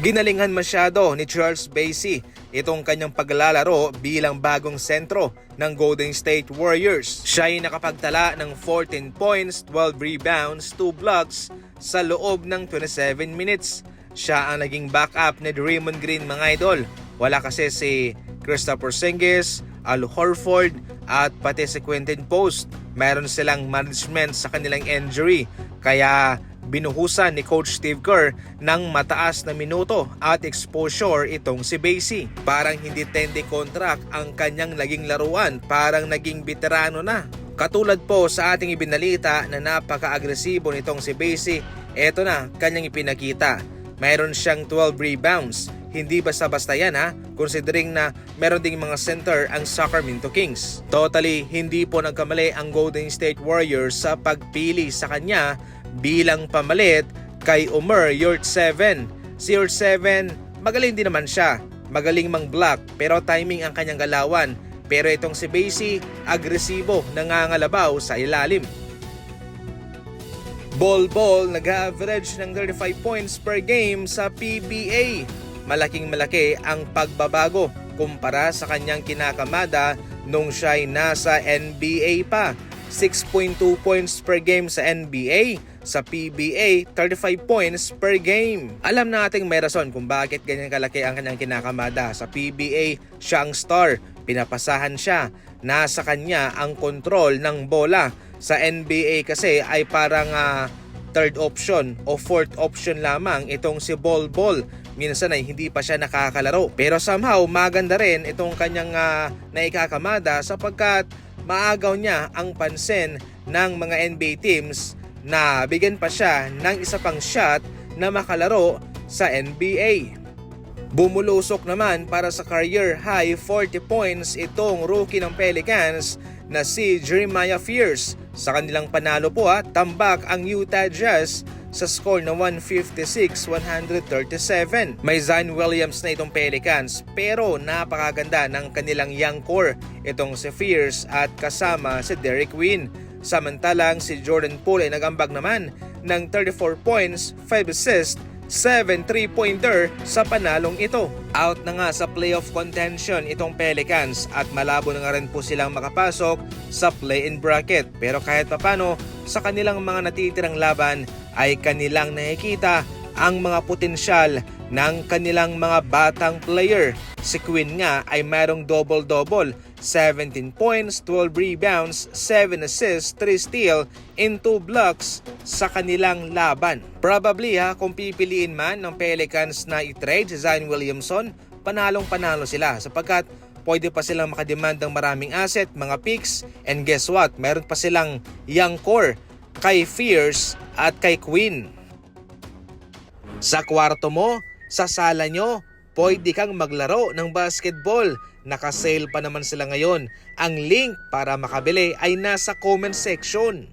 Ginalingan masyado ni Charles Bassey itong kanyang paglalaro bilang bagong sentro ng Golden State Warriors. Siya ay nakapagtala ng 14 points, 12 rebounds, 2 blocks sa loob ng 27 minutes. Siya ang naging backup ni Draymond Green, mga idol. Wala kasi si Kristaps Porzingis, Al Horford at pati si Quentin Post. Meron silang management sa kanilang injury, kaya binuhusan ni Coach Steve Kerr ng mataas na minuto at exposure itong si Bassey. Parang hindi 10-day contract ang kanyang naging laruan, parang naging veterano na. Katulad po sa ating ibinalita na napaka-agresibo nitong si Bassey, eto na kanyang ipinakita. Mayroon siyang 12 rebounds. Hindi basta-basta yan considering na meron ding mga center ang Sacramento Kings. Totally hindi po nagkamali ang Golden State Warriors sa pagpili sa kanya bilang pamalit kay Omer Yurtseven. Si Yurtseven, magaling din naman siya. Magaling mang-block pero timing ang kanyang galawan. Pero itong si Bassey, agresibo, nangangalabaw sa ilalim. Bol nag-average ng 35 points per game sa PBA. Malaking-malaki ang pagbabago kumpara sa kanyang kinakamada nung siya'y nasa NBA pa. 6.2 points per game sa NBA, sa PBA 35 points per game. Alam nating may rason kung bakit ganyan kalaki ang kanyang kinakamada. Sa PBA, siya ang star, pinapasahan siya, nasa kanya ang kontrol ng bola. Sa NBA kasi ay parang third option o fourth option lamang itong si Bol. Minsan ay hindi pa siya nakakalaro. Pero somehow maganda rin itong kanyang naikakamada sapagkat maagaw niya ang pansin ng mga NBA teams na bigyan pa siya ng isa pang shot na makalaro sa NBA. Bumulusok naman para sa career high 40 points itong rookie ng Pelicans na si Jeremiah Fears. Sa kanilang panalo po tambak ang Utah Jazz sa score na 156-137. May Zion Williams na itong Pelicans pero napakaganda ng kanilang young core itong si Fears at kasama si Derek Quinn. Samantalang si Jordan Poole ay nagambag naman ng 34 points, 5 assists, 7 3-pointer sa panalong ito. Out na nga sa playoff contention itong Pelicans at malabo na nga rin po silang makapasok sa play-in bracket. Pero kahit papano, sa kanilang mga natitirang laban ay kanilang nakikita ang mga potensyal ng kanilang mga batang player. Si Quinn nga ay mayroong double-double, 17 points, 12 rebounds, 7 assists, 3 steal, and 2 blocks sa kanilang laban. Probably kung pipiliin man ng Pelicans na i-trade si Zion Williamson, panalong-panalo sila sapagkat pwede pa silang makademand ng maraming asset, mga picks, and guess what? Meron pa silang young core kay Fears at kay Quinn. Sa kwarto mo, sa sala nyo, pwede kang maglaro ng basketball. Naka-sale pa naman sila ngayon. Ang link para makabili ay nasa comment section.